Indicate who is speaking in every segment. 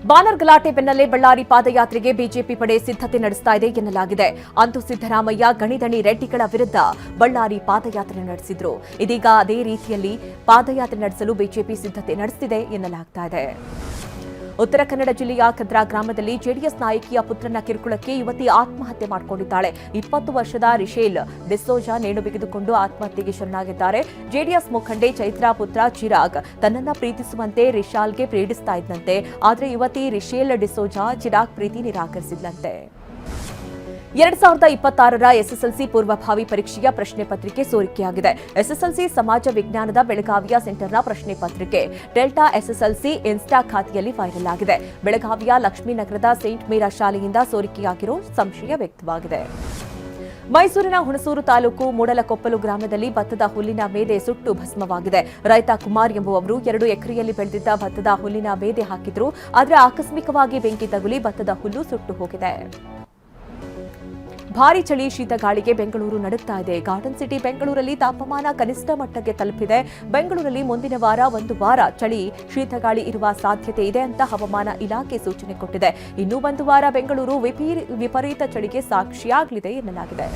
Speaker 1: Bonner ಗಲಾಟೆ ಬೆನ್ನಲ್ಲೇ Ballari ಪಾದಯಾತ್ರೆಗೆ BJP ಪಡೆ ಸಿದ್ಧತೆ ನಡೆಸ್ತಾ ಇದೆ ಎನ್ನಲಾಗಿದೆ. ಅಂದು ಸಿದ್ದರಾಮಯ್ಯ ಗಣಿದಣಿ ರೆಡ್ಡಿಗಳ ವಿರುದ್ಧ ಬಳ್ಳಾರಿ ಪಾದಯಾತ್ರೆ ನಡೆಸಿದ್ರು. ಇದೀಗ ಅದೇ ರೀತಿಯಲ್ಲಿ ಪಾದಯಾತ್ರೆ ನಡೆಸಲು ಬಿಜೆಪಿ ಸಿದ್ಧತೆ ನಡೆಸುತ್ತಿದೆ ಎನ್ನಲಾಗ್ತಾ ಇದೆ. ಉತ್ತರ ಕನ್ನಡ ಜಿಲ್ಲೆಯ ಕದ್ರಾ ಗ್ರಾಮದಲ್ಲಿ ಜೆಡಿಎಸ್ ನಾಯಕಿಯ ಪುತ್ರನ ಕಿರುಕುಳಕ್ಕೆ ಯುವತಿ ಆತ್ಮಹತ್ಯೆ ಮಾಡಿಕೊಂಡಿದ್ದಾಳೆ. 20 ವರ್ಷದ ರಿಶೇಲ್ ಡಿಸೋಜಾ ನೇಣು ಬಿಗಿದುಕೊಂಡು ಆತ್ಮಹತ್ಯೆಗೆ ಶರಣಾಗಿದ್ದಾರೆ. ಜೆಡಿಎಸ್ ಮುಖಂಡೆ ಚೈತ್ರಾ ಪುತ್ರ ಚಿರಾಗ್ ತನ್ನನ್ನ ಪ್ರೀತಿಸುವಂತೆ ರಿಶಾಲ್ಗೆ ಪ್ರೇರಿಸ್ತಾ ಇದ್ದಂತೆ. ಆದರೆ ಯುವತಿ ರಿಶೇಲ್ ಡಿಸೋಜಾ ಚಿರಾಗ್ ಪ್ರೀತಿ ನಿರಾಕರಿಸಿದ್ಲಂತೆ. 2026ರ ಎಸ್ಎಸ್ಎಲ್ಸಿ ಪೂರ್ವಭಾವಿ ಪರೀಕ್ಷೆಯ ಪ್ರಶ್ನೆ ಪತ್ರಿಕೆ ಸೋರಿಕೆಯಾಗಿದೆ. ಎಸ್ಎಸ್ಎಲ್ಸಿ ಸಮಾಜ ವಿಜ್ಞಾನದ ಬೆಳಗಾವಿಯ ಸೆಂಟರ್ನ ಪ್ರಶ್ನೆ ಪತ್ರಿಕೆ ಡೆಲ್ಟಾ ಎಸ್ಎಸ್ಎಲ್ಸಿ ಇನ್ಸ್ಟಾ ಖಾತೆಯಲ್ಲಿ ವೈರಲ್ ಆಗಿದೆ. ಬೆಳಗಾವಿಯ ಲಕ್ಷ್ಮೀನಗರದ ಸೇಂಟ್ ಮೀರಾ ಶಾಲೆಯಿಂದ ಸೋರಿಕೆಯಾಗಿರೋ ಸಂಶಯ ವ್ಯಕ್ತವಾಗಿದೆ. ಮೈಸೂರಿನ ಹುಣಸೂರು ತಾಲೂಕು ಮೂಡಲಕೊಪ್ಪಲು ಗ್ರಾಮದಲ್ಲಿ ಭತ್ತದ ಹುಲ್ಲಿನ ಮೇದೆ ಸುಟ್ಟು ಭಸ್ಮವಾಗಿದೆ. ರೈತ ಕುಮಾರ್ ಎಂಬುವವರು 2 ಎಕರೆಯಲ್ಲಿ ಬೆಳೆದಿದ್ದ ಭತ್ತದ ಹುಲ್ಲಿನ ಮೇದೆ ಹಾಕಿದ್ರು. ಆದರೆ ಆಕಸ್ಮಿಕವಾಗಿ ಬೆಂಕಿ ತಗುಲಿ ಭತ್ತದ ಹುಲ್ಲು ಸುಟ್ಟು ಹೋಗಿದೆ. ಭಾರೀ ಚಳಿ ಶೀತಗಾಳಿಗೆ ಬೆಂಗಳೂರು ನಡುಗ್ತಾ ಇದೆ. ಗಾರ್ಡನ್ ಸಿಟಿ ಬೆಂಗಳೂರಲ್ಲಿ ತಾಪಮಾನ ಕನಿಷ್ಠ ಮಟ್ಟಕ್ಕೆ ತಲುಪಿದೆ. ಬೆಂಗಳೂರಲ್ಲಿ ಮುಂದಿನ ವಾರ 1 ವಾರ ಚಳಿ ಶೀತಗಾಳಿ ಇರುವ ಸಾಧ್ಯತೆ ಇದೆ ಅಂತ ಹವಾಮಾನ ಇಲಾಖೆ ಸೂಚನೆ ಕೊಟ್ಟಿದೆ. ಇನ್ನೂ 1 ವಾರ ಬೆಂಗಳೂರು ವಿಪರೀತ ಚಳಿಗೆ ಸಾಕ್ಷಿಯಾಗಲಿದೆ ಎನ್ನಲಾಗಿದೆ.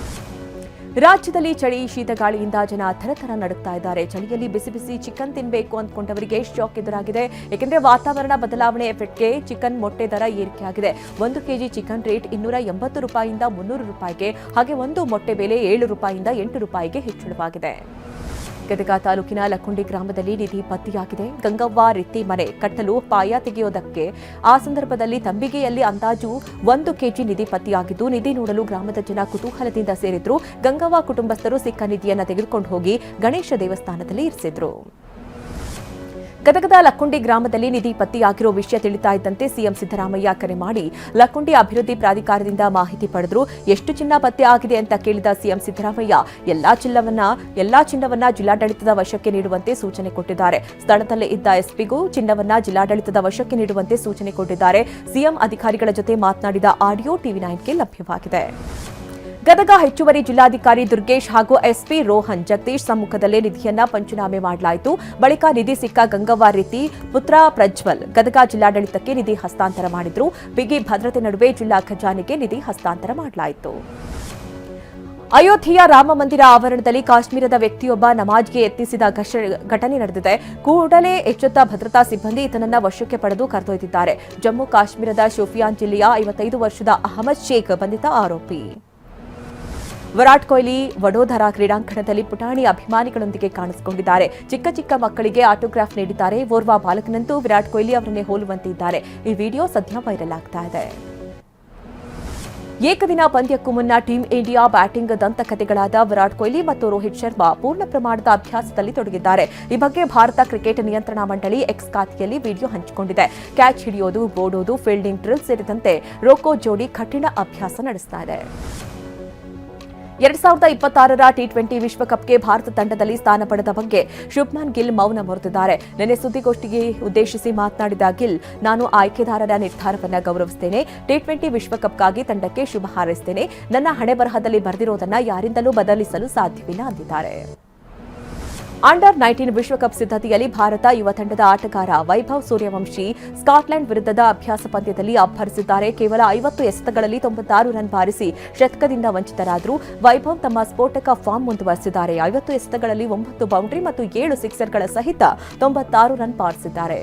Speaker 1: ರಾಜ್ಯದಲ್ಲಿ ಚಳಿ ಶೀತಗಾಳಿಯಿಂದ ಜನ ಥರಥರ ನಡುಗ್ತಾ ಇದ್ದಾರೆ. ಚಳಿಯಲ್ಲಿ ಬಿಸಿ ಬಿಸಿ ಚಿಕನ್ ತಿನ್ನಬೇಕು ಅಂದ್ಕೊಂಡವರಿಗೆ ಶಾಕ್ ಎದುರಾಗಿದೆ. ಏಕೆಂದರೆ ವಾತಾವರಣ ಬದಲಾವಣೆ ಎಫೆಕ್ಟ್ಗೆ ಚಿಕನ್ ಮೊಟ್ಟೆ ದರ ಏರಿಕೆಯಾಗಿದೆ. 1 ಕೆಜಿ ಚಿಕನ್ ರೇಟ್ 280 ರೂಪಾಯಿಯಿಂದ 300 ರೂಪಾಯಿಗೆ, ಹಾಗೆ ಒಂದು ಮೊಟ್ಟೆ ಬೆಲೆ 7 ರೂಪಾಯಿಯಿಂದ 8 ರೂಪಾಯಿಗೆ ಹೆಚ್ಚಳವಾಗಿದೆ. ಗದಗ ತಾಲೂಕಿನ ಲಕ್ಕುಂಡಿ ಗ್ರಾಮದಲ್ಲಿ ನಿಧಿ ಪತ್ತೆಯಾಗಿದೆ. ಗಂಗವ್ವ ರಿತ್ತಿ ಮನೆ ಕಟ್ಟಲು ಪಾಯ ತೆಗೆಯೋದಕ್ಕೆ ಆ ಸಂದರ್ಭದಲ್ಲಿ ತಂಬಿಗೆಯಲ್ಲಿ ಅಂದಾಜು 1 ಕೆಜಿ ನಿಧಿ ಪತ್ತೆಯಾಗಿದ್ದು, ನಿಧಿ ನೋಡಲು ಗ್ರಾಮದ ಜನ ಕುತೂಹಲದಿಂದ ಸೇರಿದ್ರು. ಗಂಗವ್ವ ಕುಟುಂಬಸ್ಥರು ಸಿಕ್ಕ ನಿಧಿಯನ್ನು ತೆಗೆದುಕೊಂಡು ಹೋಗಿ ಗಣೇಶ ದೇವಸ್ಥಾನದಲ್ಲಿ ಇರಿಸಿದ್ರು. ಗದಗದ ಲಕ್ಕುಂಡಿ ಗ್ರಾಮದಲ್ಲಿ ನಿಧಿ ಪತ್ತೆಯಾಗಿರೋ ವಿಷಯ ತಿಳಿತಾ ಇದ್ದಂತೆ ಸಿಎಂ ಸಿದ್ದರಾಮಯ್ಯ ಕರೆ ಮಾಡಿ ಲಕ್ಕುಂಡಿ ಅಭಿವೃದ್ಧಿ ಪ್ರಾಧಿಕಾರದಿಂದ ಮಾಹಿತಿ ಪಡೆದ್ರು. ಎಷ್ಟು ಚಿನ್ನ ಪತ್ತೆ ಆಗಿದೆ ಅಂತ ಕೇಳಿದ ಸಿಎಂ ಸಿದ್ದರಾಮಯ್ಯ ಎಲ್ಲಾ ಚಿನ್ನವನ್ನ ಜಿಲ್ಲಾಡಳಿತದ ವಶಕ್ಕೆ ನೀಡುವಂತೆ ಸೂಚನೆ ಕೊಟ್ಟಿದ್ದಾರೆ. ಸ್ಥಳದಲ್ಲೇ ಇದ್ದ ಎಸ್ಪಿಗೂ ಚಿನ್ನವನ್ನ ಜಿಲ್ಲಾಡಳಿತದ ವಶಕ್ಕೆ ನೀಡುವಂತೆ ಸೂಚನೆ ಕೊಟ್ಟಿದ್ದಾರೆ. ಸಿಎಂ ಅಧಿಕಾರಿಗಳ ಜೊತೆ ಮಾತನಾಡಿದ ಆಡಿಯೋ ಟಿವಿ9ಗೆ ಲಭ್ಯವಾಗಿದೆ. ಗದಗ ಹೆಚ್ಚುವರಿ ಜಿಲ್ಲಾಧಿಕಾರಿ ದುರ್ಗೇಶ್ ಹಾಗೂ ಎಸ್ಪಿ ರೋಹನ್ ಜಗದೀಶ್ ಸಮ್ಮುಖದಲ್ಲೇ ನಿಧಿಯನ್ನ ಪಂಚನಾಮೆ ಮಾಡಲಾಯಿತು. ಬಳಿಕ ನಿಧಿ ಸಿಕ್ಕ ಗಂಗವ್ವ ರೀತಿ ಪುತ್ರ ಪ್ರಜ್ವಲ್ ಗದಗ ಜಿಲ್ಲಾಡಳಿತಕ್ಕೆ ನಿಧಿ ಹಸ್ತಾಂತರ ಮಾಡಿದ್ರು. ಬಿಗಿ ಭದ್ರತೆ ನಡುವೆ ಜಿಲ್ಲಾ ಖಜಾನೆಗೆ ನಿಧಿ ಹಸ್ತಾಂತರ ಮಾಡಲಾಯಿತು. ಅಯೋಧ್ಯೆಯ ರಾಮ ಮಂದಿರ ಆವರಣದಲ್ಲಿ ಕಾಶ್ಮೀರದ ವ್ಯಕ್ತಿಯೊಬ್ಬ ನಮಾಜ್ಗೆ ಯತ್ನಿಸಿದ ಘಟನೆ ನಡೆದಿದೆ. ಕೂಡಲೇ ಎಚ್ಚೆತ್ತ ಭದ್ರತಾ ಸಿಬ್ಬಂದಿ ಈತನನ್ನ ವಶಕ್ಕೆ ಪಡೆದು ಕರೆದೊಯ್ದಿದ್ದಾರೆ. ಜಮ್ಮು ಕಾಶ್ಮೀರದ ಶೋಪಿಯಾನ್ ಜಿಲ್ಲೆಯ 55 ವರ್ಷದ ಅಹಮದ್ ಶೇಖ್ ಬಂಧಿತ ಆರೋಪಿ. ವಿರಾಟ್ ಕೊಹ್ಲಿ ವಡೋದರಾ ಕ್ರೀಡಾಂಗಣದಲ್ಲಿ ಪುಟಾಣಿ ಅಭಿಮಾನಿಗಳೊಂದಿಗೆ ಕಾಣಿಸಿಕೊಂಡಿದ್ದಾರೆ. ಚಿಕ್ಕ ಚಿಕ್ಕ ಮಕ್ಕಳಿಗೆ ಆಟೋಗ್ರಾಫ್ ನೀಡಿದ್ದಾರೆ. ಓರ್ವ ಬಾಲಕನಂತೂ ವಿರಾಟ್ ಕೊಹ್ಲಿ ಅವರನ್ನೇ ಹೋಲುವಂತೆ ಇದ್ದಾರೆ. ಈ ವಿಡಿಯೋ ಸದ್ಯ ವೈರಲ್ ಆಗ್ತಾ ಇದೆ. ಏಕದಿನ ಪಂದ್ಯಕ್ಕೂ ಮುನ್ನ ಟೀಂ ಇಂಡಿಯಾ ಬ್ಯಾಟಿಂಗ್ ದಂತಕಥೆಗಳಾದ ವಿರಾಟ್ ಕೊಹ್ಲಿ ಮತ್ತು ರೋಹಿತ್ ಶರ್ಮಾ ಪೂರ್ಣ ಪ್ರಮಾಣದ ಅಭ್ಯಾಸದಲ್ಲಿ ತೊಡಗಿದ್ದಾರೆ. ಈ ಬಗ್ಗೆ ಭಾರತ ಕ್ರಿಕೆಟ್ ನಿಯಂತ್ರಣ ಮಂಡಳಿ ಎಕ್ಸ್ ಖಾತೆಯಲ್ಲಿ ವಿಡಿಯೋ ಹಂಚಿಕೊಂಡಿದೆ. ಕ್ಯಾಚ್ ಹಿಡಿಯೋದು, ಬೋಡೋದು, ಫೀಲ್ಡಿಂಗ್ ಡ್ರಿಲ್ ಸೇರಿದಂತೆ ರೋಕೋ ಜೋಡಿ ಕಠಿಣ ಅಭ್ಯಾಸ ನಡೆಸ್ತಾ ಇದೆ. 2026ರ ಟಿ20 ವಿಶ್ವಕಪ್ಗೆ ಭಾರತ ತಂಡದಲ್ಲಿ ಸ್ಥಾನ ಪಡೆದ ಬಗ್ಗೆ ಶುಭ್ಮನ್ ಗಿಲ್ ಮೌನ ಮುರಿದಿದ್ದಾರೆ. ನಿನ್ನೆ ಸುದ್ದಿಗೋಷ್ಠಿಗೆ ಉದ್ದೇಶಿಸಿ ಮಾತನಾಡಿದ ಗಿಲ್, ನಾನು ಆಯ್ಕೆದಾರರ ನಿರ್ಧಾರವನ್ನು ಗೌರವಿಸುತ್ತೇನೆ. ಟಿ20 ವಿಶ್ವಕಪ್ಗಾಗಿ ತಂಡಕ್ಕೆ ಶುಭ ಹಾರೈಸುತ್ತೇನೆ. ನನ್ನ ಹಣೆ ಬರಹದಲ್ಲಿ ಬರೆದಿರೋದನ್ನ ಯಾರಿಂದಲೂ ಬದಲಿಸಲು ಸಾಧ್ಯವಿಲ್ಲ ಅಂದಿದ್ದಾರೆ. ಅಂಡರ್-19 ವಿಶ್ವಕಪ್ ಸಿದ್ಧತೆಯಲ್ಲಿ ಭಾರತ ಯುವ ತಂಡದ ಆಟಗಾರ ವೈಭವ್ ಸೂರ್ಯವಂಶಿ ಸ್ಕಾಟ್ಲೆಂಡ್ ವಿರುದ್ಧದ ಅಭ್ಯಾಸ ಪಂದ್ಯದಲ್ಲಿ ಅಬ್ಬರಿಸಿದ್ದಾರೆ. ಕೇವಲ 50 ಎಸೆತಗಳಲ್ಲಿ 96 ರನ್ ಬಾರಿಸಿ ಶತಕದಿಂದ ವಂಚಿತರಾದರು. ವೈಭವ್ ತಮ್ಮ ಸ್ಫೋಟಕ ಫಾರ್ಮ್ ಮುಂದುವರೆಸಿದ್ದಾರೆ. 50 ಎಸೆತಗಳಲ್ಲಿ 9 ಬೌಂಡರಿ ಮತ್ತು 7 ಸಿಕ್ಸರ್ಗಳ ಸಹಿತ 96 ರನ್ ಬಾರಿಸಿದ್ದಾರೆ.